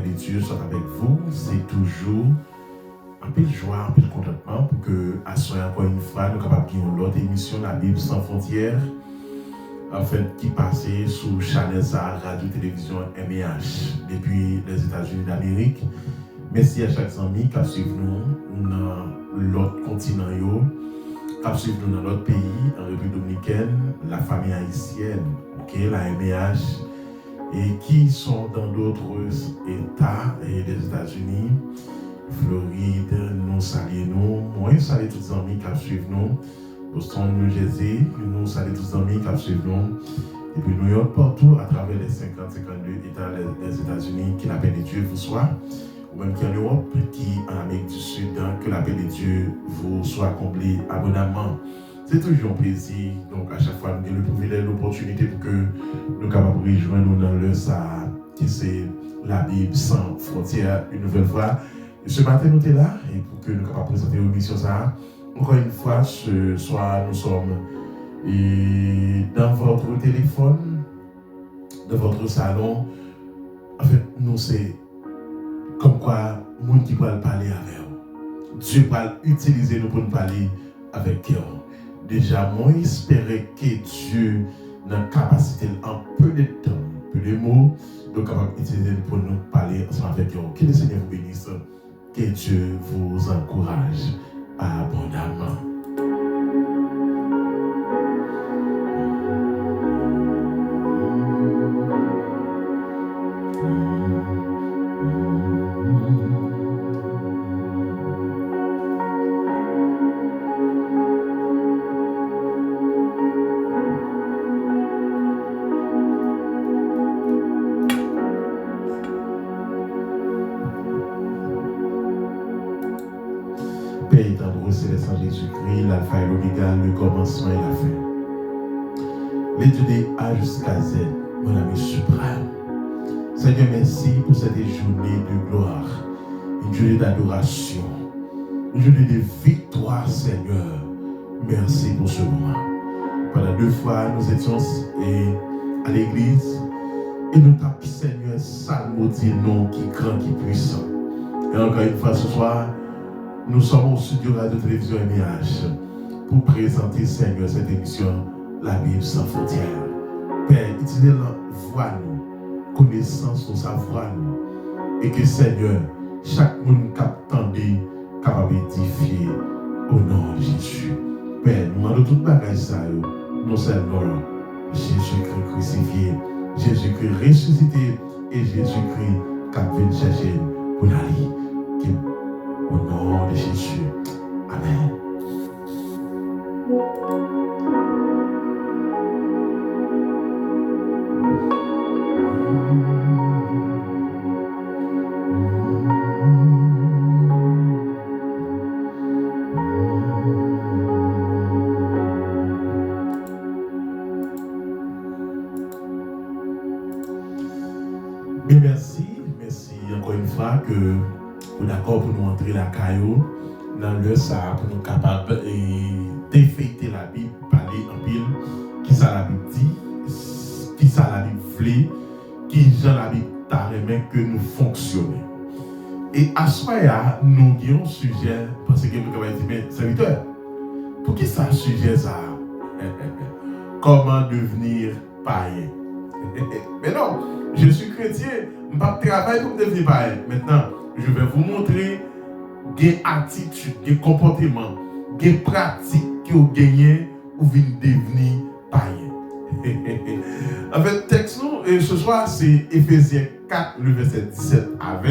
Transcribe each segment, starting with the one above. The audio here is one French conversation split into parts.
paix de Dieu soit avec vous. C'est toujours un peu de joie, un peu de contentement pour que, à soi encore une fois, nous sommes capables de faire l'autre émission, la Bible sans frontières, en fait, qui passait sous Channel Radio-Télévision MEH depuis les États-Unis d'Amérique. Merci à chaque ami qui a suivi nous dans l'autre continent, qui a suivi nous dans l'autre pays, en République dominicaine, la famille haïtienne, la MEH, et qui sont dans d'autres États et des États-Unis, Floride, nous saluons, moi je salue tous les amis qui suivent nous, Boston, New Jersey, nous saluons tous les amis qui suivent nous, et puis New York, partout à travers les 50-52 États des États-Unis, qui l'appel de Dieu vous soit, ou même qui en Europe, qui en Amérique du Sud, que l'appel de Dieu vous soit comblé abondamment. C'est toujours un plaisir, donc à chaque fois, nous avons le privilège, l'opportunité pour que nous capables de rejoindre nous dans le ça, qui c'est la Bible sans frontières, une nouvelle fois. Et ce matin, nous sommes là, et pour que nous capables de présenter une mission ça. Encore une fois, ce soir, nous sommes dans votre téléphone, dans votre salon. En fait, nous, c'est comme quoi, le monde qui va parler avec vous. Dieu va utiliser nous pour nous parler avec vous. Déjà, moi, j'espérais que Dieu a la capacité, en peu de temps, peu de mots, de capable d'utiliser pour nous parler ensemble avec vous. Que le Seigneur vous bénisse, que Dieu vous encourage abondamment. Père étendue céleste en Jésus-Christ, l'alpha et l'oméga, le commencement et la fin. L'étude de A jusqu'à Z, mon ami suprême. Seigneur, merci pour cette journée de gloire, une journée d'adoration, une journée de victoire, Seigneur. Merci pour ce moment. Pendant 2 fois, nous étions à l'église et nous tapons, Seigneur, salmodie, nom qui grand, qui puissant. Et encore une fois ce soir, nous sommes au studio Radio-Télévision MEH pour présenter, Seigneur, cette émission, la Bible sans frontières. Père, utilisez la voix nous, connaissance nous, sa voix nous, et que, Seigneur, chaque monde qui capable d'édifier au nom de Jésus. Père, nous demandons toute bagage ça, non seulement Jésus-Christ crucifié, Jésus-Christ ressuscité et Jésus-Christ qui vient chercher pour aller. Au nom de Jésus. Amen. Mais merci encore une fois que vous d'accord pour nous entrer la caillou dans le ça pour nous capables d'effectuer la Bible, parler en pile, qui ça la Bible dit, qui ça la Bible voulait, qui Jean la Bible t'a remis que nous fonctionnons. Et à ce moment-là, nous avons un sujet, parce que nous avons dit, mais serviteur, pour qui ça sujet ça? Comment devenir païen? Mais non, je suis chrétien, je ne vais pas travailler pour devenir païen. Maintenant, je vais vous montrer des attitudes, des comportements, des pratiques que vous gagnez ou vous devenir païen. En fait, texte nous, ce soir, c'est Éphésiens 4, le verset 17 à 20.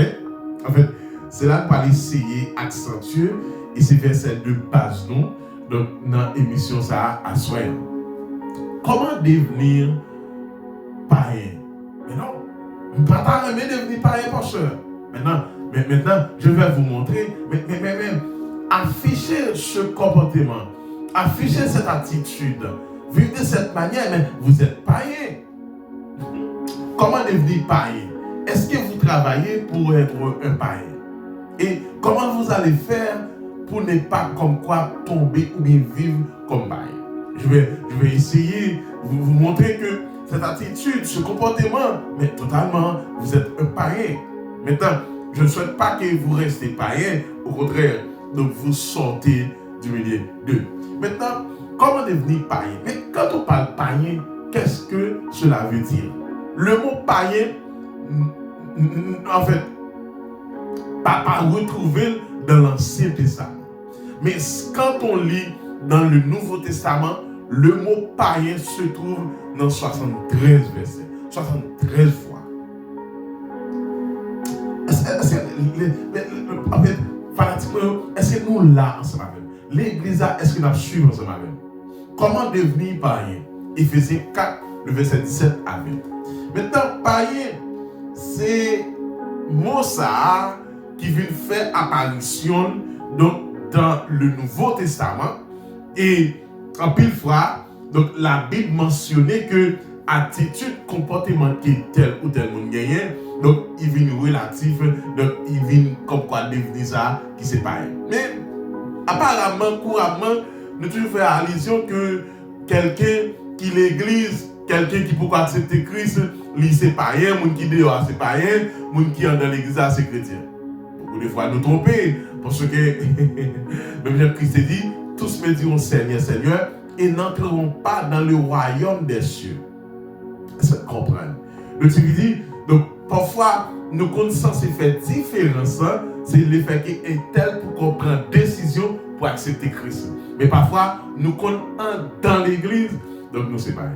En fait, c'est là qu'on va essayer d'accentuer et c'est verset de base nous, donc dans l'émission ça à soi. Comment devenir païen? Mais non, je ne peux pas devenir païen, pasteur. Maintenant, je vais vous montrer, mais affichez ce comportement, affichez cette attitude, vivez de cette manière, mais vous êtes païen. Comment devenir païen? Est-ce que vous travaillez pour être un païen? Et comment vous allez faire pour ne pas comme quoi tomber ou bien vivre comme païen? Je vais essayer de vous montrer que cette attitude, ce comportement, mais totalement, vous êtes un païen. Maintenant, je ne souhaite pas que vous restez païens, au contraire, donc vous sortez du milieu d'eux. Maintenant, comment devenir païen? Mais quand on parle païen, qu'est-ce que cela veut dire? Le mot païen, en fait, pas retrouvé dans l'Ancien Testament. Mais quand on lit dans le Nouveau Testament, le mot païen se trouve dans 73 versets, 73 fois. En fait, fanatiquement, est-ce que nous là ensemble avec l'Église, est-ce que nous suivons ensemble avec? Comment devenir païen? Éphésiens 4, le verset 17 à 20. Maintenant, païen, c'est mot ça qui vient faire apparition donc, dans le Nouveau Testament. Et en pile fois, donc, la Bible mentionnait que attitude, comportement qui est tel ou tel monde gagne, donc il vient relatif, donc il vient comme quoi devenir ça qui c'est païen. Mais apparemment, couramment, nous toujours fait allusion que quelqu'un qui l'église, quelqu'un qui peut accepter Christ, lui c'est païen, moun qui dehors c'est païen, moun qui est dans l'église c'est chrétien. Beaucoup de fois nous tromper parce que même Christ dit, tous me diront Seigneur, Seigneur, et n'entreront pas dans le royaume des cieux. Est-ce que vous comprenez? Le Dieu dit, donc parfois nous connaissons ces faits différents, c'est le fait qu'un tel pour qu'on prenne décision pour accepter Christ. Mais parfois nous connaissons dans l'église, donc nous c'est pareil.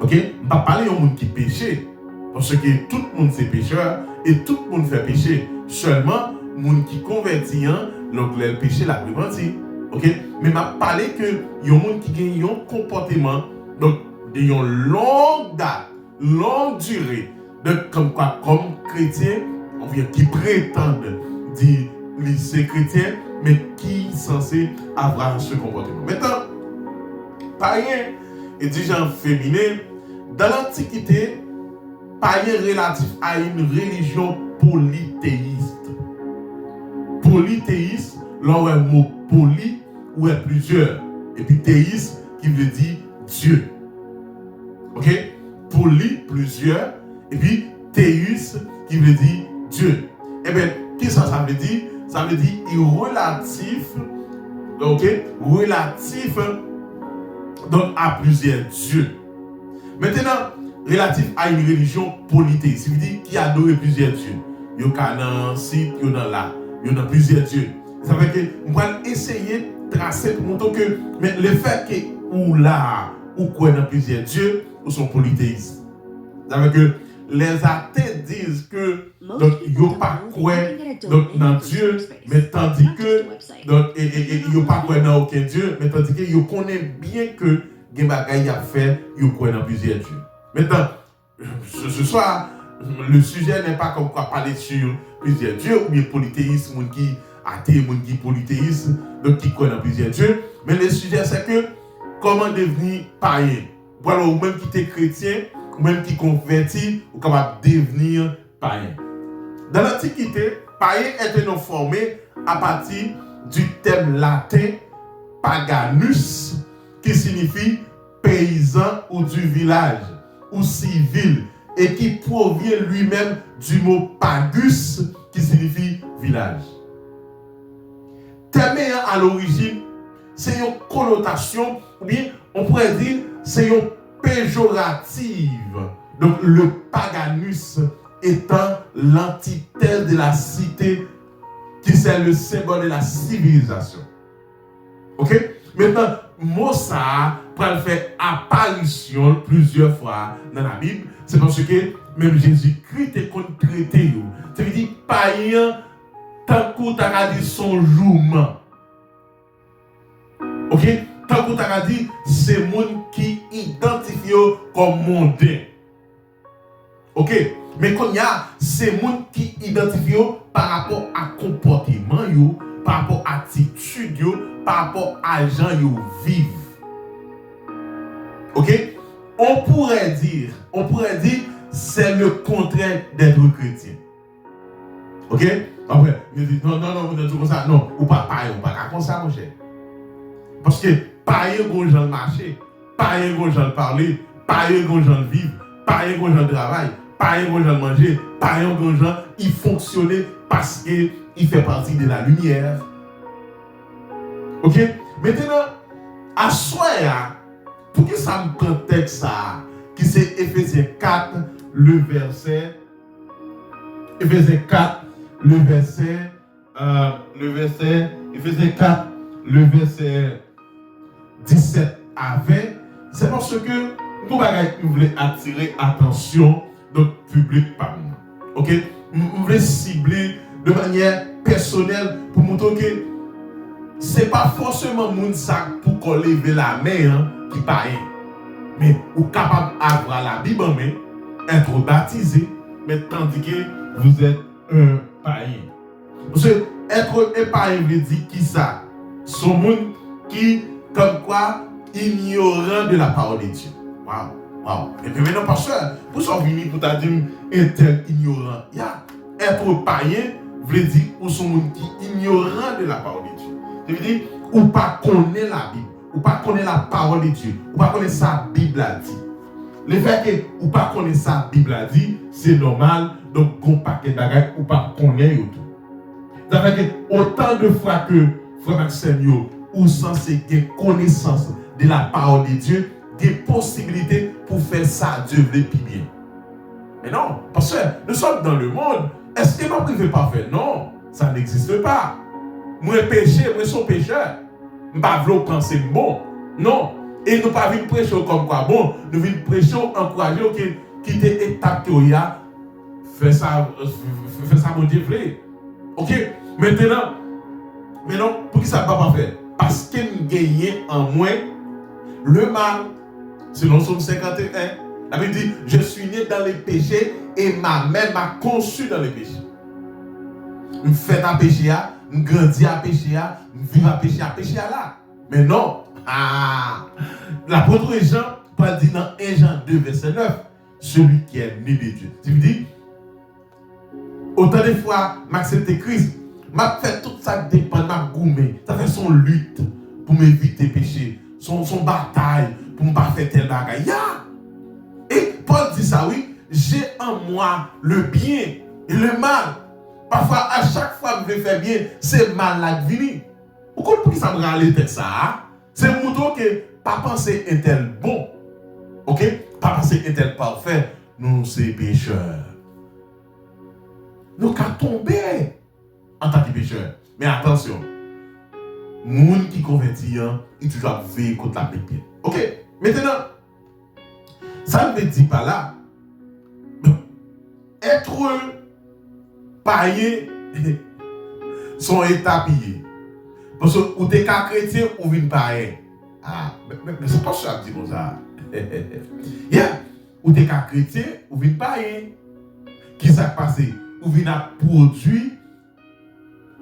Ok? Je ne vais pas parler au monde qui péché, parce que tout le monde c'est pécheur et tout le monde fait péché. Seulement, le monde qui convertit, donc le péché l'a repenti. Ok? Mais je vais parler que il y a des gens qui gagnent un comportement donc de longue date, longue durée, donc comme quoi, comme chrétien, on vient qui prétendent dire lycée chrétien, mais qui sont censés avoir ce comportement. Maintenant, païen et du genre féminin, dans l'Antiquité, païen relatif à une religion polythéiste. Polythéiste, là où un mot poly, où il y a plusieurs. Et puis théiste, qui veut dire Dieu. Ok? Poly, plusieurs. Et puis théus, qui veut dire Dieu. Eh bien, qu'est-ce que ça veut dire? Ça veut dire relatif, ok? Relatif donc à plusieurs dieux. Maintenant, relatif à une religion polythéiste, ça veut dire qui adore plusieurs dieux. Il y a dans site, il y a là, il y a plusieurs dieux. Ça veut dire que on va essayer de tracer pour montrer que mais le fait que ou là ou quoi dans plusieurs dieux ou sont polythéistes. Ça veut dire que les athées disent que donc il n'y a pas quoi dans Dieu, mais tandis que donc il n'y a pas quoi dans aucun Dieu, mais tandis que ils connaissent bien que des bagailles à faire, ils croient dans plusieurs dieux. Maintenant, ce soir, le sujet n'est pas comme quoi parler sur plusieurs dieux ou bien polythéisme, moun qui athée, moun qui polythéiste, donc qui croient dans plusieurs dieux, mais le sujet c'est que comment devenir païen. Voilà, ou même qui est chrétien, ou même qui convertit, ou capable de devenir païen. Dans l'Antiquité, païen était non formé à partir du terme latin paganus, qui signifie paysan ou du village, ou civil, et qui provient lui-même du mot pagus, qui signifie village. Terme à l'origine, c'est une connotation, ou bien on pourrait dire, c'est une péjorative. Donc le paganus étant l'antithèse de la cité, qui c'est le symbole de la civilisation. Ok? Maintenant, mot ça pour faire apparition plusieurs fois dans la Bible, c'est parce que même Jésus-Christ est traité. Ça veut dire païen, tant qu'on t'a dit son jourment. Ok? Tant qu'on t'a dit, c'est monde qui identifie comme mondain. Ok? Mais quand il y a, c'est monde qui identifie par rapport à comportement, par rapport à attitude, par rapport à gens qui vivent. Ok? On pourrait dire, c'est le contraire d'être chrétien. Ok? Après, je dis, non, vous êtes comme ça. Non, ou pas pareil, ou pas comme ça, mon cher. Parce que pareil, les gens marcher, pareil, les gens parler, pareil, les gens vivre, pareil, les gens travailler, pas un grand gens manger, pas un grand gens, il fonctionnait parce qu'il fait partie de la lumière. Ok? Maintenant, à soi, pour que ça me contexte ça, qui c'est Éphésiens 4, le verset. Éphésiens 4, Éphésiens 4, le verset 17 à 20, c'est parce que nous voulons attirer attention de notre public par nous. Ok? Nous voulons cibler de manière personnelle pour montrer que ce n'est pas forcément moun ça pour qu'on lève la main qui parle. Mais vous êtes capable d'avoir la Bible en main, être baptisé, mais tandis que vous êtes un païen. Parce que être un païen veut dire qui ça? Son monde qui, comme quoi, ignorant de la parole de Dieu. Waouh. Et puis maintenant, pasteur, pour s'en venir, pour te dire, un tel ignorant. Être païen veut dire ou son monde qui ignorant de la parole de Dieu. Ça veut dire, ou pas connaît la Bible, ou pas connaît la parole de Dieu, ou pas connaît sa Bible a dit. Le fait que ou pas connaît sa Bible a dit, c'est normal, donc on paquet d'agailles ou pas connaît tout. Ça veut dire autant de fois que frère Maxime ou censé avoir connaissance de la parole de Dieu, des possibilités pour faire ça Dieu veut plus bien. Mais non, parce que nous sommes dans le monde, est-ce que nous ne pouvons pas faire? Non, ça n'existe pas. Moi péché, moi suis pécheur. Je ne pas penser bon. Non. Et nous ne pas venir prêcher comme quoi bon, nous venons prêcher, encourager qui quitter étape qui a fait ça mon Dieu voulait. OK? Maintenant, pour qui ça ne va pas faire? Parce que nous gagnons en moins le mal. Selon Somme 51, la Bible dit, je suis né dans les péchés et ma mère m'a conçu dans les péchés. Je fais à péché, je grandis à péché, je vis à péché là. Mais non, l'apôtre Jean parle dit dans 1 Jean 2, verset 9, celui qui est né de Dieu. Tu me dis, autant de fois, m'accepter Christ, m'a fait tout ça dépend de ma gourmet. Ça fait son lutte pour m'éviter péché, son bataille pour ne pas faire tel bagaille. Et Paul dit ça, oui, j'ai en moi le bien et le mal. Parfois, à chaque fois que je fais bien, c'est mal là qui vient. Vous comprenez pourquoi ça me râle avec ça? C'est mouton que pas penser un tel bon. Ok? Pas penser un tel parfait. Nous, c'est pécheurs. Nous, qu'à tomber en tant que pécheurs. Mais attention, moun qui convertit, il toujours veiller contre la pépière. Ok? Maintenant, ça ne veut dire pas là. Être païen, son état pillé. Parce que ou t'es qu'un chrétien ou une païen. Mais c'est pas ça que dit comme ça. Ou t'es qu'un chrétien ou une païen. Qui s'est passé? Ou vient à produire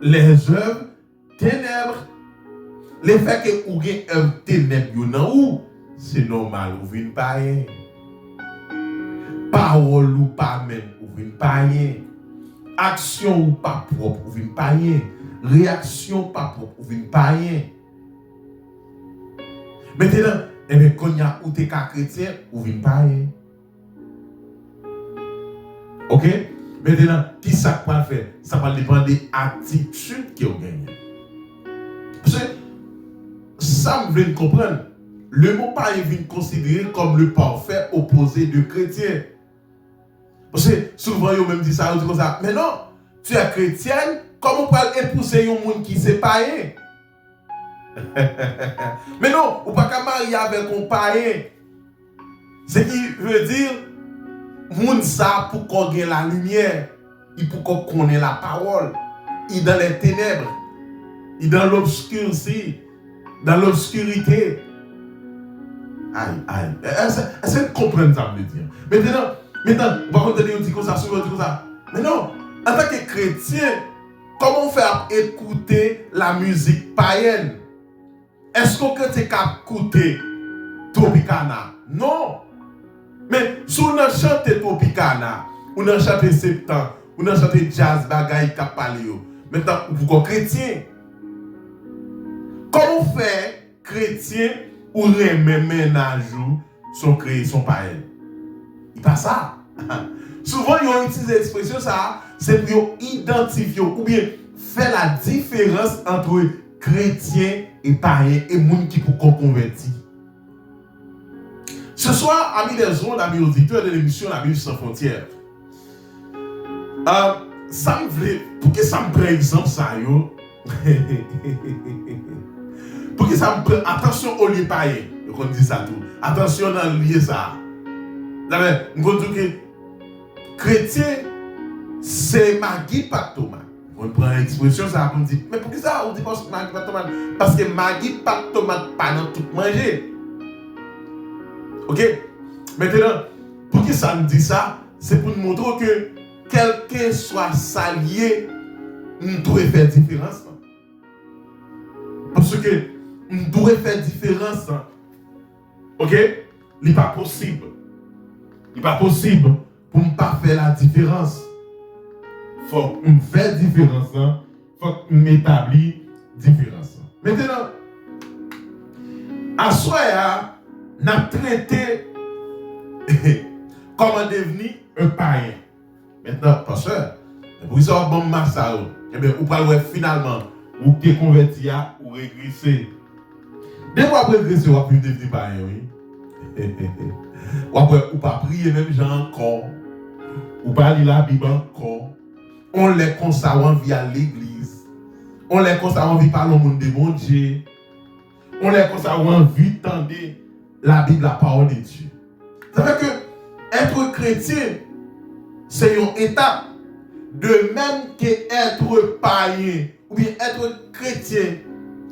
les œuvres ténèbres. Le fait que ou gen œuvre ténèbres dans ou, c'est normal ou vient païen. Parole ou pas même ou vient païen. Action ou pas propre ou vient païen. Réaction pas propre ou vient païen. Maintenant, quand il y a ou t'es qu'un chrétien ou vient païen. Ok? Maintenant, qui ça va faire? Ça va dépendre des attitudes qu'ils ont gagnées. Parce que ça me veut comprendre. Le mot païen vient considéré comme le parfait opposé de chrétien. Parce que souvent, ils même dit ça, ils disent comme ça. Mais non, tu es chrétienne, comment on peut épouser un monde qui est païen? Mais non, on ne peut pas marier avec un païen. Ce qui veut dire, moun ça pour qu'on ait la lumière, il pour qu'on connaisse la parole, il dans les ténèbres, il dans l'obscurité, dans l'obscurité. Aïe. Est-ce que vous comprenez ça, me dire? Maintenant, on va continuer dire comme ça, Mais non, en tant que chrétien, comment faire écouter la musique païenne? Est-ce qu'on peut écouter Tropicana? Non. Mais si on a chanté Tropicana, on a chanté Septembre, on a chanté jazz, bagaille, kapaleo. Maintenant, vous êtes chrétien. Comment faire chrétien ou remet ménage son créé son païen? Il pas ça. Souvent, ils ont utilisé l'expression ça, c'est pour identifier ou bien faire la différence entre chrétiens et païens et monde qui pour convertir. Ce soir, amis des ondes, amis auditeurs de l'émission La Bible sans frontières, ça me fait, pour que ça me prenne exemple ça, yo? Pour que ça me prenne, attention au lieu païen, on dit ça tout, attention dans le lieu ça. On dit que chrétien, c'est Magui pas tomate. On prend l'expression ça, on dit, mais pour que ça, on dit pas Magui pas tomate? Parce que Magui pas tomate, pas dans tout manger. Ok? Maintenant, pour que ça me dit ça, c'est pour nous montrer que quelqu'un soit salié, nous devons faire différence. Parce que nous devons faire différence. Ok? Il n'est pas possible. Il n'est pas possible pour ne pas faire la différence. Il faut que nous fassions différence. Il faut que nous établissions différence. Maintenant, à soi, nous avons traité comment devenir un païen. Maintenant, pasteur, pour ça, bon massage, eh bien, vous parlez finalement, vous te convertir ou régresser. Dès que vous régresser, vous pouvez devenir païen, oui. Ou pas prier même gens encore, ou pas lire la Bible encore. On les conserve via l'église. On les conserve via par le monde de mon Dieu. On les conserve via tendre la Bible, la parole de Dieu. Ça veut dire que être chrétien, c'est une étape. De même que être païen ou bien être chrétien,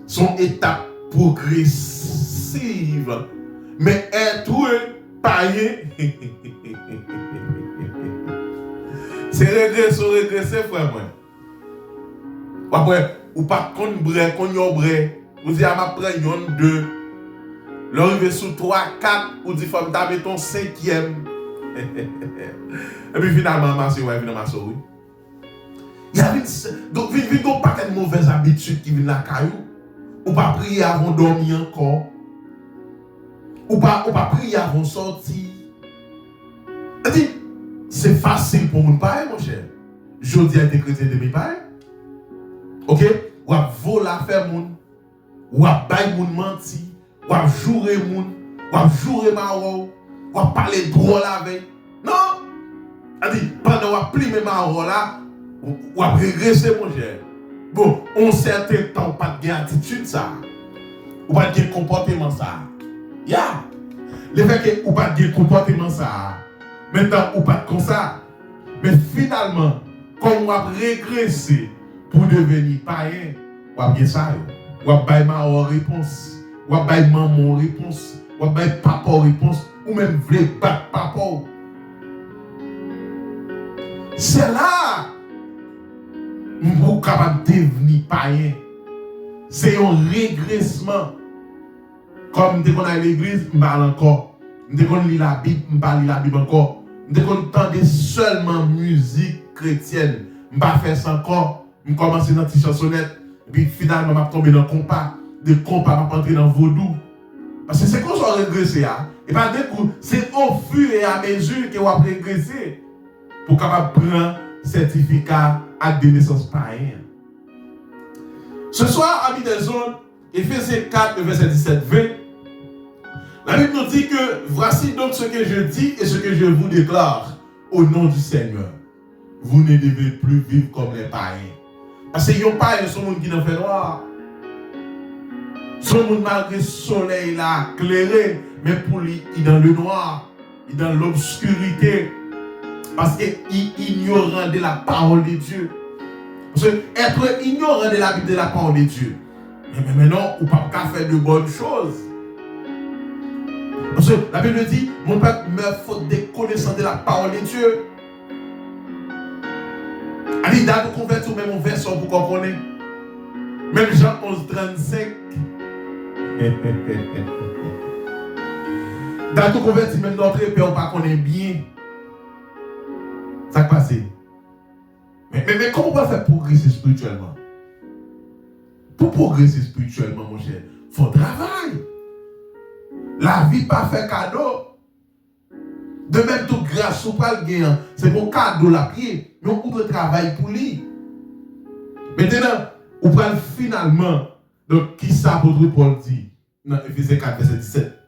sont étapes progressives. Mais être païen, c'est régresser, frère. Après, ou pas qu'on bré, qu'on y bré, vous dites à ma près, yon 2. L'arrivée sous 3, 4, ou dit faut taper ton 5e. Et puis finalement, ma soeur, oui. Il y a donc pas de mauvaises habitudes qui viennent la caillou. Ou pas prier avant de dormir encore. Ou pas prier avant de sortir. C'est facile pour mon père, mon cher. Je dis à des chrétiens de mes pères. Ok? Ou à voler faire mon. Ou à bailler mon menti. Ou à jouer mon. Ou à jouer ma ou à parler drôle avec. Non! Pendant qu'on a plié ma roue là, ou à régresser, mon cher. Bon, on certain temps, pas de attitude ça. Ou pas de comportement ça. Ya! Le fait que ou pas de comportement ça. Maintenant, ou pas comme ça. Mais finalement, comme on a régressé pour devenir païen, ou à bien ça. Ou à bailler ma réponse. Ou à bailler maman réponse. Ou à bailler papa réponse. Ou même vle battre papa. C'est là que nous sommes capables de devenir païens. C'est un régressement. Comme dès qu'on a l'église, on parle encore. Dès qu'on lit la Bible, on parle la Bible encore. Dès qu'on entend seulement musique chrétienne, on ne va pas faire ça encore. On commence dans une chansonnette. Et puis finalement, on va tomber dans le compas. De compas, on va entrer dans le vaudou. Parce que c'est qu'on soit régressé. Et pas d'un coup, c'est au fur et à mesure qu'on va régresser. Pour capable prendre certificat acte de naissance païen. Ce soir, amis des zones, Éphésiens 4, verset 17-20, la Bible nous dit que voici donc ce que je dis et ce que je vous déclare au nom du Seigneur. Vous ne devez plus vivre comme les païens. Parce que les païens sont les gens qui n'ont fait noir. Sont les gens malgré le soleil là, éclairé, mais pour lui, il est dans le noir, il est dans l'obscurité. Parce qu'il est ignorant de la parole de Dieu. Parce que être ignorant de la Bible, de la parole de Dieu. Mais maintenant, on ne peut pas faire de bonnes choses. Parce que la Bible dit, mon peuple meurt faute de connaissance de la parole de Dieu. Allez, dans le convertir même un verset pour comprendre. Même Jean 11, 35. Dans le convertir même notre père, on ne connaît pas bien. Ça passe. Mais comment on va faire progresser spirituellement? Pour progresser spirituellement, mon cher, il faut travailler. La vie pas fait cadeau. De même, toute grâce ou pas le gain, c'est mon cadeau la pied, mais on doit travailler pour lui. Maintenant, on parle finalement, donc, qui ça l'apôtre Paul dit dans Éphésiens 4, verset 17.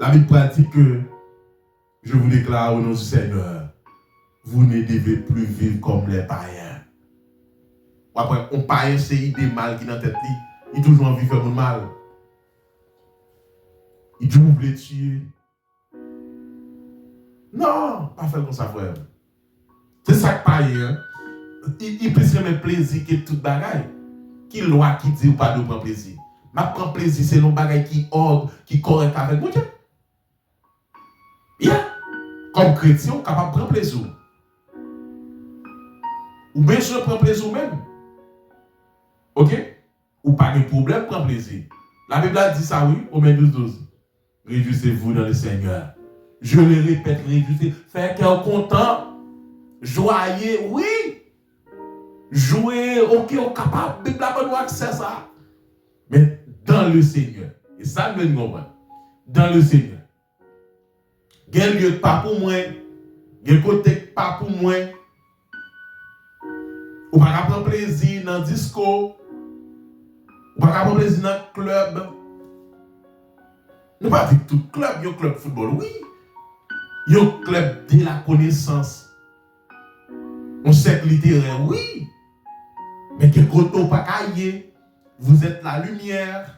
La Bible dit que je vous déclare au nom du Seigneur, vous ne devez plus vivre comme les païens. Après, on païen, c'est idée mal qui est dans la tête, il toujours envie de faire mon mal. Il dit, vous voulez tuer. Non, pas faire comme ça, frère. C'est ça que païen, il peut se remettre plaisir que toute bagaille. Qui loi qui dit ou pas de prendre plaisir. Ma prendre plaisir, c'est l'on bagaille qui ordre, qui correct avec mon Dieu. Yeah. Comme chrétien, capable de prendre plaisir. Ou bien je prends plaisir même. Ok? Ou pas de problème, prends plaisir. La Bible a dit ça, oui, Romains 12. Réjouissez-vous dans le Seigneur. Je le répète, réjouissez. Faites cœur content, joyeux, oui. Jouer, ok, on est capable, la Bible a pas accès à ça. Mais dans le Seigneur. Et ça, nous devons comprendre. Dans le Seigneur. Il y a un lieu pas pour moi. Il y a un côté pas pour moi. Ou pas prendre plaisir dans le disco. Ou pas prendre plaisir dans le club. Nous ne pas dire tout club, il y a un club de football, oui. Il y a un club de la connaissance. Un cercle littéraire, oui. Mais que côté pas caillé, vous êtes la lumière.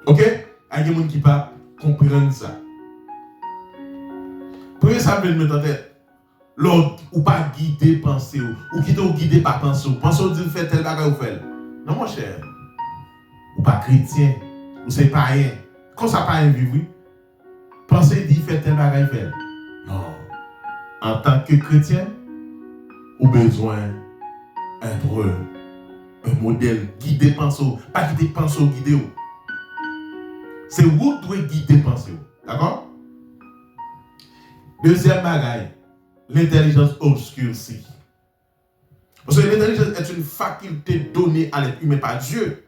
Ok? Il y a des gens qui ne peuvent pas comprendre ça. Premier, ça veut mettre en tête. L'autre, ou pas guider pensée, ou qui te guider par pensée. Pensez au dire fait tel bagage ou fait. Non, mon cher. Ou pas chrétien, ou c'est païen. Quand ça païen vivre, oui. Pensez dit fait tel bagage fait. Non. En tant que chrétien, ou besoin d'être un modèle guidé pensée, pas guider pensée ou guider. C'est vous qui devez guider pensée. D'accord? Deuxième bagaille, l'intelligence obscurcie. Parce que l'intelligence est une faculté donnée à l'être humain par Dieu.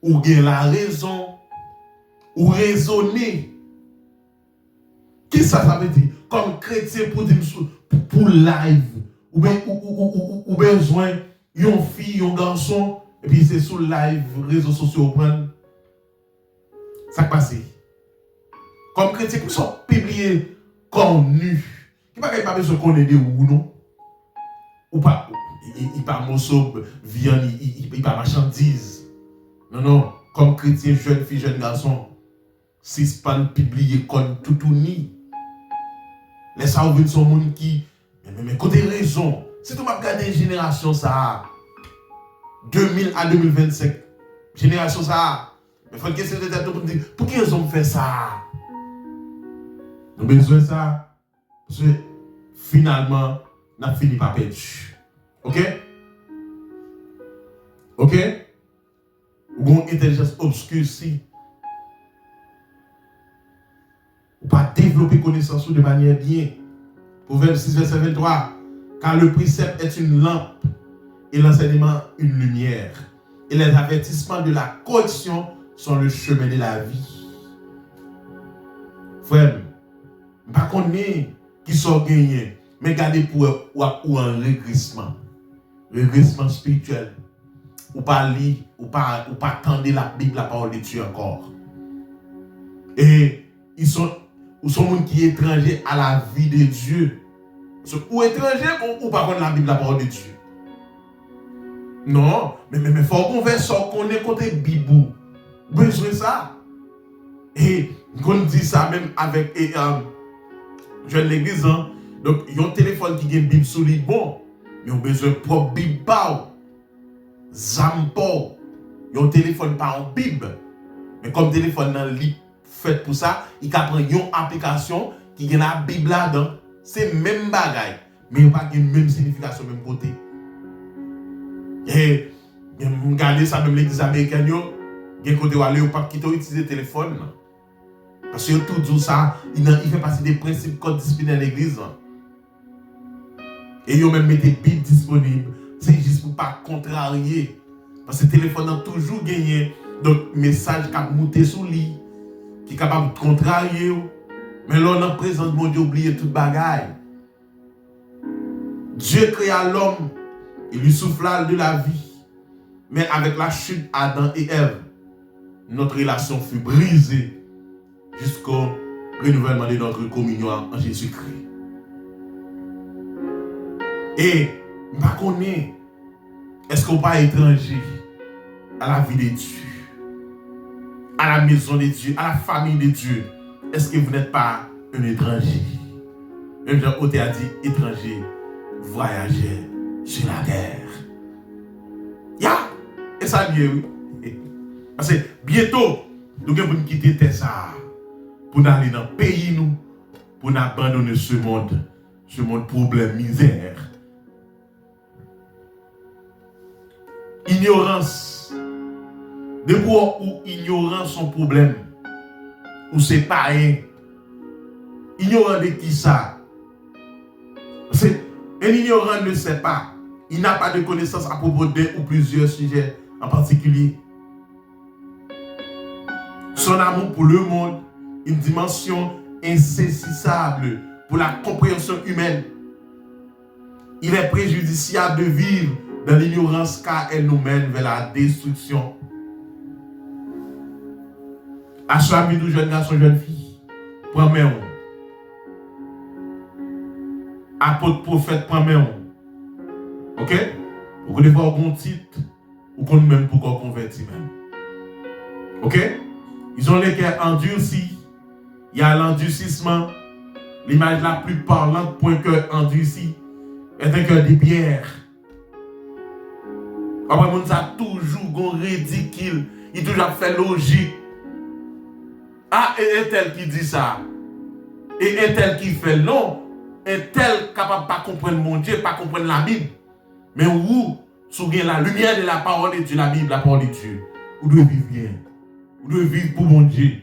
Ou bien la raison, ou raisonner. Qu'est-ce que ça veut dire? Comme chrétien pour dire pour live, ou besoin, une fille, un garçon, et puis c'est sur live, réseaux sociaux, prendre. Ça passe. Comme chrétien, qui sont publiés connus. Qui pas besoin qu'on ait des ou non. Ou pas, il pas morceau, viande, il pas marchandise. Non, non. Comme chrétien, jeune fille, jeune garçon, si c'est pas publié comme tout ou ni. Laisse-moi ouvrir son monde qui. Mais côté raison. Si tu m'as regardé une génération, ça. 2000 à 2025. Génération, ça. Mais il faut que c'est de pour dire, pour qui ils ont fait ça? Nous avons besoin de ça. Parce que finalement, on a fini par perdre. Ok? Ok? Ou une intelligence obscurcie. Ou pas développer connaissance de manière bien. Proverbe 6, verset 23. Car le précepte est une lampe et l'enseignement une lumière. Et les avertissements de la correction sont le chemin de la vie. Frère, pas qu'on est qui sont gagnés, mais gardez pour un régressement. Régressement spirituel. Ou pas lire, ou pas tendre la Bible, la parole de Dieu encore. Et ils sont gens qui sont étrangers à la vie de Dieu. Ou étrangers ou pas contre la Bible, la parole de Dieu. Non, mais il faut qu'on fasse ça, qu'on est côté Bible. Besoin de ça. Et qu'on dit ça même avec je l'église. Hein? Donc, il y a un téléphone qui a une Bible solide, bon. Mais on a besoin de propre Bible. Zampo. Il y a un téléphone pas en Bible. Mais comme téléphone dans le lit fait pour ça, il prend une application qui a la Bible là-dedans. C'est même bagaille. Mais il n'y a pas la même signification, même côté. Et regardez ça, même l'église américaine, il y a côté où aller, pas quitter utiliser le téléphone. Parce que tout dit ça, il fait partie des principes code disciplinaire de l'église. Et ils ont même mis des Bibles disponibles. C'est juste pour ne pas contrarier. Parce que le téléphone a toujours gagné. Donc, message qui a monté sous lit, qui est capable de contrarier, mais là, dans la présence de mon Dieu, oublier toute bagaille. Dieu créa l'homme, il lui souffla de la vie. Mais avec la chute Adam et Ève, notre relation fut brisée jusqu'au renouvellement de notre communion en Jésus-Christ. Et, je ne connais pas, est-ce qu'on n'est pas étranger à la vie de Dieu, à la maison de Dieu, à la famille de Dieu? Est-ce que vous n'êtes pas un étranger? Un Jean Oté a dit étranger, voyageur sur la terre. Et ça bien, oui. Parce que bientôt, nous devons quitter Tessa pour aller dans le pays, nous, pour abandonner ce monde problème, misère. Ignorance. De quoi où ignorance son problème, ou c'est pas rien. Ignorant de qui ça? Un ignorant ne sait pas. Il n'a pas de connaissance à propos d'un ou plusieurs sujets en particulier. Son amour pour le monde, une dimension insaisissable pour la compréhension humaine. Il est préjudiciable de vivre dans l'ignorance car elle nous mène vers la destruction. À ce ami de jeunes garçons, jeunes filles, prends-moi. Apôtre, prophète, prends-moi. Ok? Vous connaissez pas un titre, ou qu'on même pour qu'on convertit même. Ok? Ils ont les cœurs endurcis. Il y a l'endurcissement. L'image la plus parlante pour un cœur endurci est un cœur de pierre. Après, on a toujours ridicule. Il toujours fait logique. Ah, et un tel qui dit ça. Et un tel qui fait non. Un tel capable de pas comprendre mon Dieu, pas comprendre la Bible. Mais où, sous la lumière de la parole de Dieu, la Bible, la parole de Dieu, vous devez vivre bien. Vous devez vivre pour mon Dieu.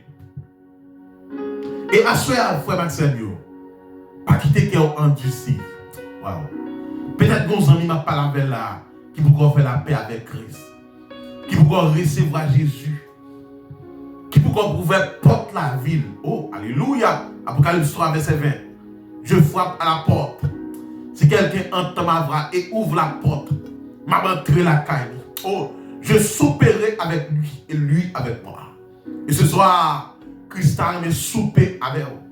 Et à ce moment, frère Maxime, pas quitter cœur endurci. Wow. Peut-être que nos amis m'a parlé avec là, qui pourront faire la paix avec Christ, qui pourront recevoir Jésus, qui pourront prouver porte la ville. Oh, alléluia. Apocalypse 3, verset 20. Je frappe à la porte. Si quelqu'un entend ma voix et ouvre la porte, m'a montré la caille. Oh, je souperai avec lui et lui avec moi. Et ce soir, Christ a aimé souper avec vous.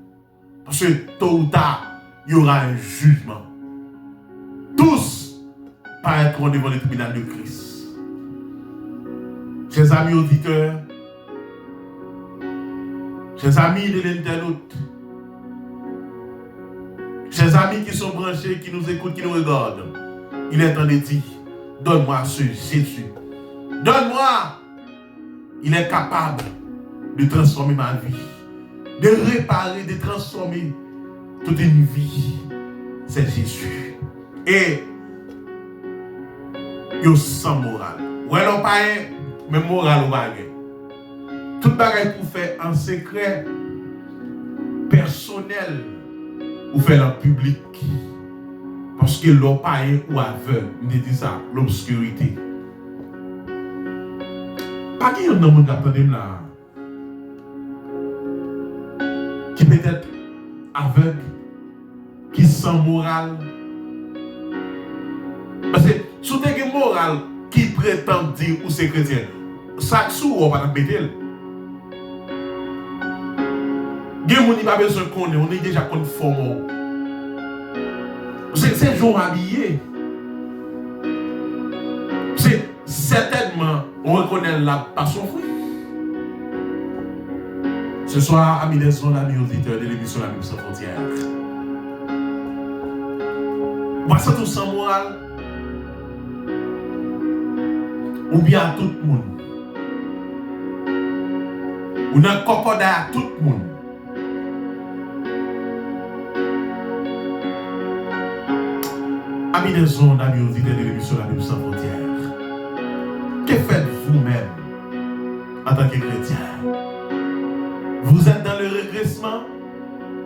Parce que tôt ou tard, il y aura un jugement. Tous paraîtront devant le tribunal de Christ. Chers amis auditeurs, chers amis de l'internaute, chers amis qui sont branchés, qui nous écoutent, qui nous regardent, il est temps de dire, donne-moi ce Jésus. Donne-moi. Il est capable de transformer ma vie, de réparer, de transformer toute une vie. C'est Jésus. Et il y a sans morale. Ouais, non, pas mais morale ou baguette. Tout bagage pour faire en secret, personnel, ou faire en public. Parce que l'on pas ou aveugle, on dit ça, l'obscurité. Pas qu'il y a un homme qui attend là, qui peut être aveugle, qui sans morale. Parce que si tu as une morale qui prétend dire ou c'est chrétien, chaque jour on va te mettre. Il n'y a pas besoin de connaître, on est déjà conforme. C'est jour habillé. C'est certainement, on reconnaît la passion fruit. Ce soir, amis des sons, amis auditeurs de l'émission La Bible sans frontières. Voici tout sans morale. Ou bien à tout le monde. Ou dans le cocoda à tout le monde. Amis des sons, amis auditeurs de l'émission La Bible sans frontières. Que faites-vous même en tant que chrétien? Vous êtes dans le régressement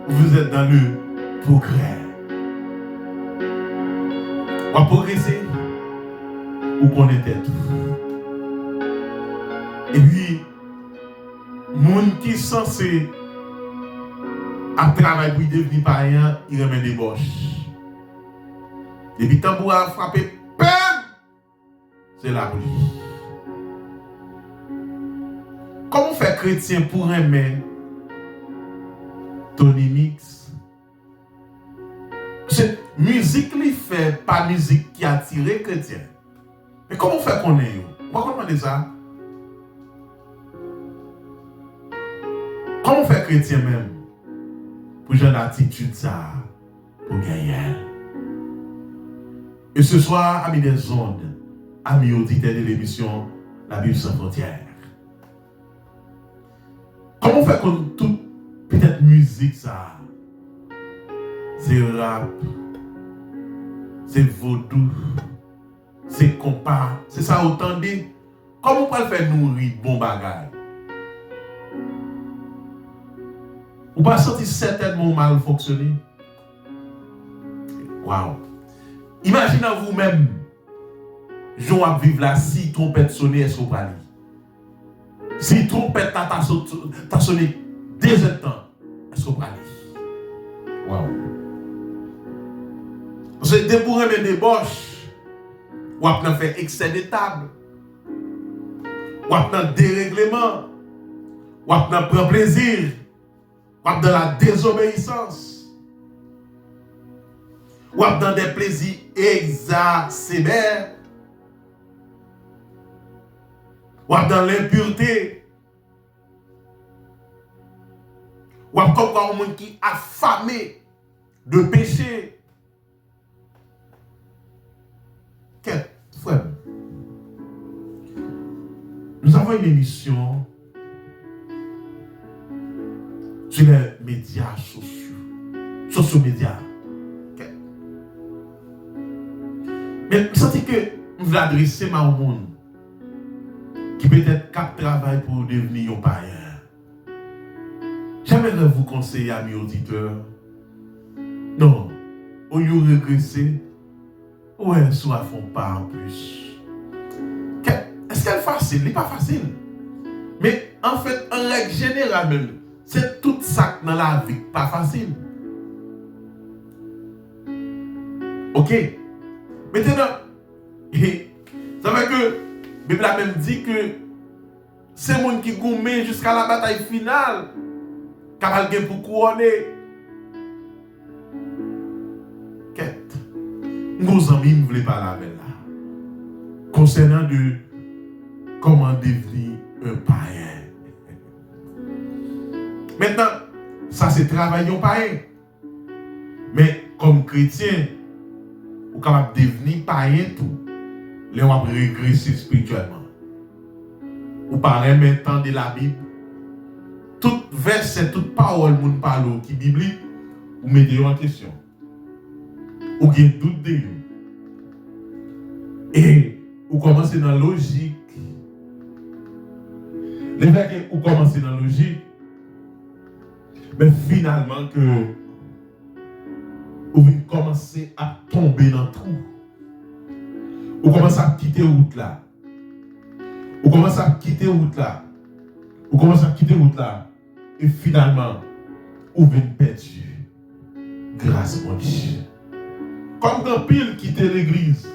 ou vous êtes dans le progrès? On va progresser ou qu'on était tout. Et puis, nous monde qui est censé à travailler pour devenir païen, il remet des boches. Depuis le tambour a frappé, c'est la pluie. Comment faire chrétien pour aimer Tony Mix? C'est musique qui fait, pas musique qui attire chrétien. Mais comment faire qu'on est? Pourquoi demander ça? Comment faire chrétien même? Pour j'ai l'attitude ça, pour gagner. Et ce soir, amis des ondes, amis auditeurs de l'émission La Bible sans frontières. Comment faire comme toute peut-être musique ça? C'est rap, c'est vaudou, c'est compas, c'est ça autant dit. Comment on peut faire nourrir bon bagage? Ou pas sentir certainement mal fonctionner? Waouh! Imaginez vous-même, Jean à vivre là, si trompette sonne, est-ce qu'on va lire? Si trompette t'a sonné 2 heures de temps, est-ce qu'on va lire? Waouh! Parce que dès pour remettre des boches, ou après faire excès de table, ou après dérèglement, ou après prendre plaisir, ou après dans la désobéissance. Ou dans des plaisirs exacerbés, ou dans l'impureté, ou comme un monde qui est affamé de péché. Quel frère? Nous avons une émission sur les médias sociaux médias. Mais je sens que je veux adresser à un monde qui peut-être cap travail pour devenir un païen. J'aimerais vous conseiller, amis auditeurs, non, au lieu de regresser, ouais, soit font pas en plus. Est-ce qu'elle est facile? Elle n'est pas facile. Mais en fait, en règle générale même, c'est tout ça dans la vie pas facile. Ok? Maintenant, ça veut que la Bible a même dit que c'est le monde qui gourme jusqu'à la bataille finale car elle pour couronner. Quête. Nos amis ne voulaient pas la belle là. Concernant de comment devenir un païen. Maintenant, ça c'est travailler un païen. Mais comme chrétien, ou capable de devenir païen tout, les on va régresser spirituellement. Ou par temps de la Bible, tout verset, toute parole moun parle qui biblique, ou mettez en question. Ou gen doute de lui. Et ou commencez dans la logique. Les fois que ou commencez dans la logique, mais finalement que ou vous commencez à tomber dans le trou. Ou commencez à quitter la route là. Ou commencez à quitter la route là. Ou commencez à quitter la route là. Et finalement, vous venez perdu. Grâce à Dieu. Comme quand pile quitter l'église.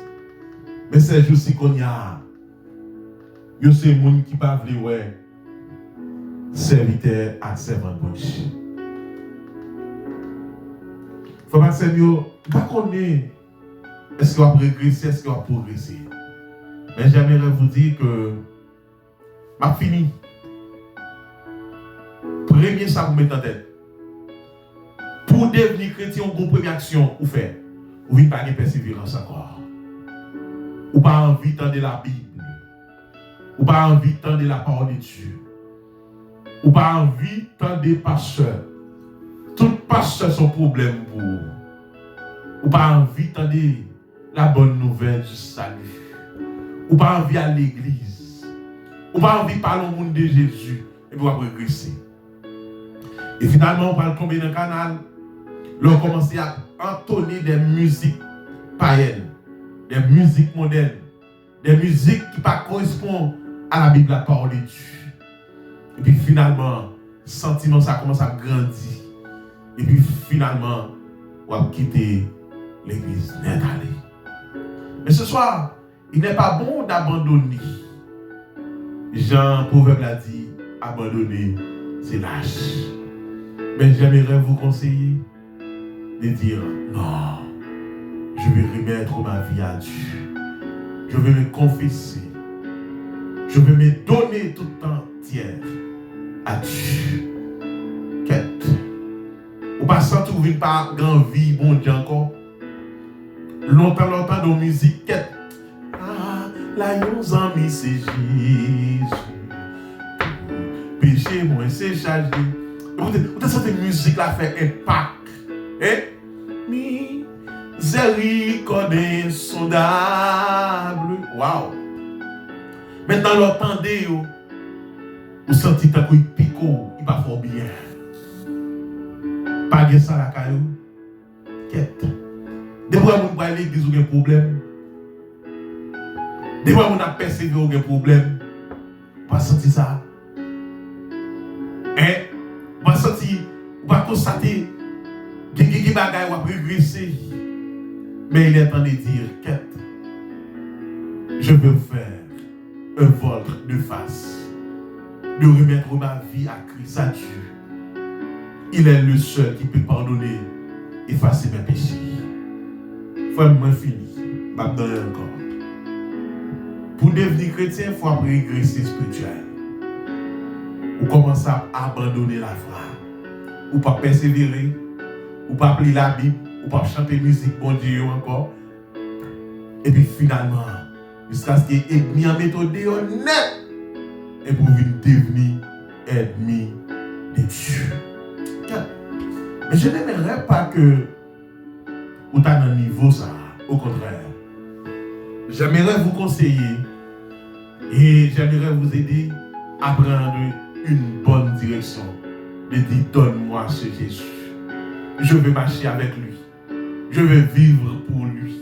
Mais c'est juste qu'on y a. Yo c'est les gens qui ne peuvent pas ouais. Serviteur à servant de Dieu. Faut pas Seigneur, pas connaître est-ce qu'il va régresser, est-ce qu'il va progresser. Mais j'aimerais vous dire que m'a fini. Premier ça vous met en tête. Pour devenir chrétien, une première action, vous faites. Vous n'avez pas de persévérance encore. Vous n'avez pas envie de la Bible. Vous n'avez pas envie de la parole de Dieu. Vous n'avez pas envie de pasteurs. Tout pasteur son problème pour vous. Ou pas envie d'entendre la bonne nouvelle du salut. Ou pas envie à l'église. Ou pas envie de parler au monde de Jésus. Et vous allez régresser. Et finalement, on va tomber dans le canal. Là, on commence à entonner des musiques païennes. Des musiques modernes. Des musiques qui ne correspondent pas à la Bible, la parole de Dieu. Et puis finalement, sentiment ça commence à grandir. Et puis finalement, on va quitter l'église net aller. Mais ce soir, il n'est pas bon d'abandonner. Jean Proverbe l'a dit, abandonner, c'est lâche. Mais j'aimerais vous conseiller de dire non, je vais remettre ma vie à Dieu. Je vais me confesser. Je vais me donner tout entière à Dieu. Quête. Ou pas sans trouver pas grand vie, bon Dieu encore. Longtemps dans la musique, quête. Ah, là, yon amis, c'est Jésus. Péché, moi, c'est chargé. Vous sentez cette musique là fait impact. Eh? Miséricorde insondable. Waouh. Maintenant, l'entendez, vous sentez que vous pico, il va fort bien. Pas de ça la caillou. Quête. Des fois, vous allez à l'église, vous avez un problème. Des fois, vous avez persévéré, vous avez un problème. Vous pas sentir ça. Hein? Vous pas sentir, vous pas constater que vous avez progressé. Mais il est temps de dire, quête. Je veux faire un vol de face, de remettre ma vie à Christ, à Dieu. Il est le seul qui peut pardonner, effacer mes péchés. Frère, moi fini, je vais donner encore. Pour devenir chrétien, il faut progresser spirituel. Ou commencer à abandonner la foi. Ou pas persévérer, ou pas lire la Bible, ou pas chanter musique, bon Dieu encore. Et puis finalement, jusqu'à ce qu'il ait mis en méthode net et pour devenir ennemi de Dieu. Mais je n'aimerais pas que vous êtes à un niveau ça. Au contraire. J'aimerais vous conseiller et j'aimerais vous aider à prendre une bonne direction. De dire, donne-moi ce Jésus. Je veux marcher avec lui. Je veux vivre pour lui.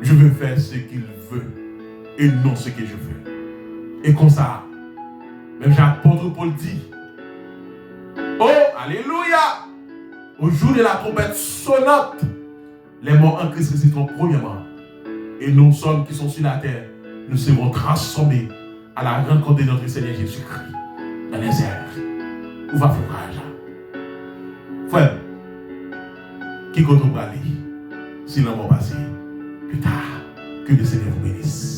Je veux faire ce qu'il veut et non ce que je veux. Et comme ça, même l'apôtre Paul dit, oh, alléluia! Au jour de la trompette sonnante, les morts en Christ ressusciteront premièrement. Et nous sommes qui sont sur la terre, nous serons transformés à la rencontre de notre Seigneur Jésus-Christ dans les airs. Où va faire courage? Frère, qui compte au aller si l'homme va passer plus tard? Que le Seigneur vous bénisse.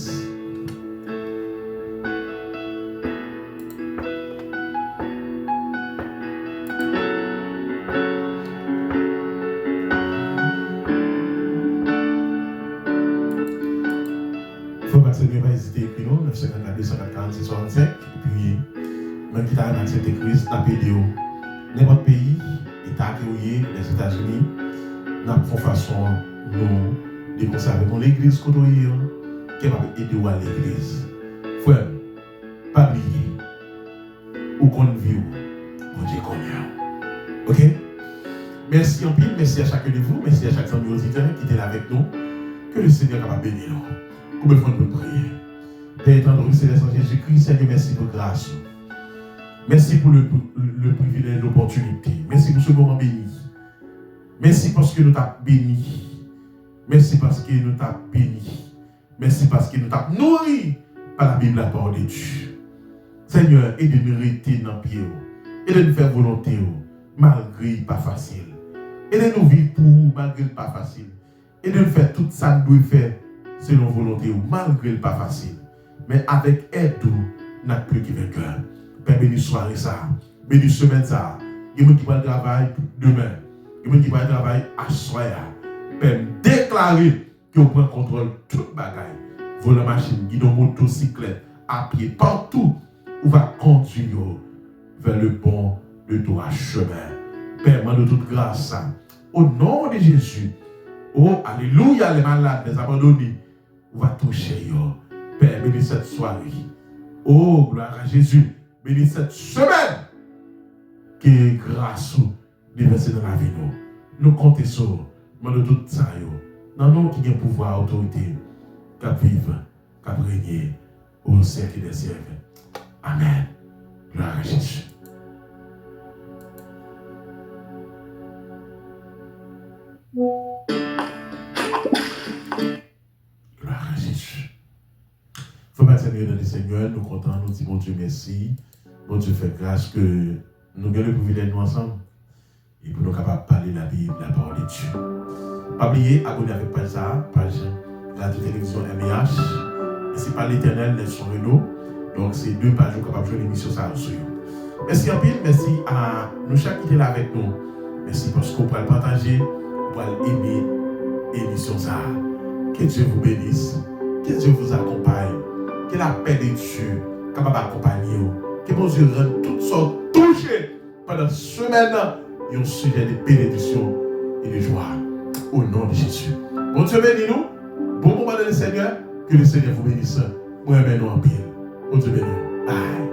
Seigneur va hésiter écrit nous 954 246 65 et puis même qui t'a accepté Christ n'a payé n'importe pays État accueilli les États-Unis n'a pas façon nous de conserver mon église côtoyer qui va aider à l'église frère pas oublier ou qu'on vit bon Dieu connaît ok merci en pile merci à chacun de vous merci à chaque famille auditeur qui était là avec nous que le Seigneur va bénir nous. Combien de fois nous prier? Père étendue céleste en Jésus-Christ, Seigneur, merci pour grâce. Merci pour le privilège, l'opportunité. Merci pour ce moment béni. Merci parce que nous t'avons béni. Merci parce que nous t'avons béni. Merci parce que nous t'avons nourri par la Bible, la parole de Dieu. Seigneur, aide-nous à rester dans le pied. Aide-nous à faire volonté, malgré pas facile. Aide-nous à vivre pour malgré pas facile. Aide-nous à faire tout ça que nous devons faire. Selon volonté ou malgré le pas facile. Mais avec aide, nous n'avons plus que vainqueur. Père, bénis soirée ça. Bénis semaine ça. Il y a des gens qui vont travailler demain. Il y a des gens qui vont travailler à soir. Père, déclarer que vous prenez contrôle de toute bagaille. Voler machine, guidon motocyclette, à pied, partout. Où va conduire vers le bon de droit chemin. Père, moi de toute grâce. Au nom de Jésus. Oh, alléluia, les malades, les abandonnés. On va toucher, yo. Père, bénis cette soirée. Oh, gloire à Jésus. Bénis cette semaine. Que grâce déversée dans la vie, nous comptons sur nous de tout ça, yo. Dans nous qui avons pouvoir, autorité, qui vivent, qui régner au siècle des siècles. Amen. Gloire à Jésus. Gloire à Jésus. Faut pas Seigneur dans le Seigneur, nous comptons, nous disons, mon Dieu, merci. Mon Dieu, fait grâce que nous avons le privilège nous ensemble. Et pour nous capables de parler la Bible, la parole de Dieu. Pas oublier, abonnez avec page Radio Télévision MEH. Et c'est par l'Éternel, les son Renault. Donc, c'est 2 pages capables de jouer l'émission ça sur vous. Merci en pile, merci à nous chaque qui est là avec nous. Merci parce qu'on peut le partager, on peut aimer l'émission ça. Que Dieu vous bénisse, que Dieu vous accompagne, que la paix de Dieu capable d'accompagner vous, que mon Dieu rende toutes sortes touchées pendant ce semaine et un sujet de bénédiction et de joie. Au nom de Jésus. Bon Dieu bénis nous. Bon moment dans le Seigneur. Que le Seigneur vous bénisse. Moi, nous en pile. Bon Dieu bénis nous. Bye.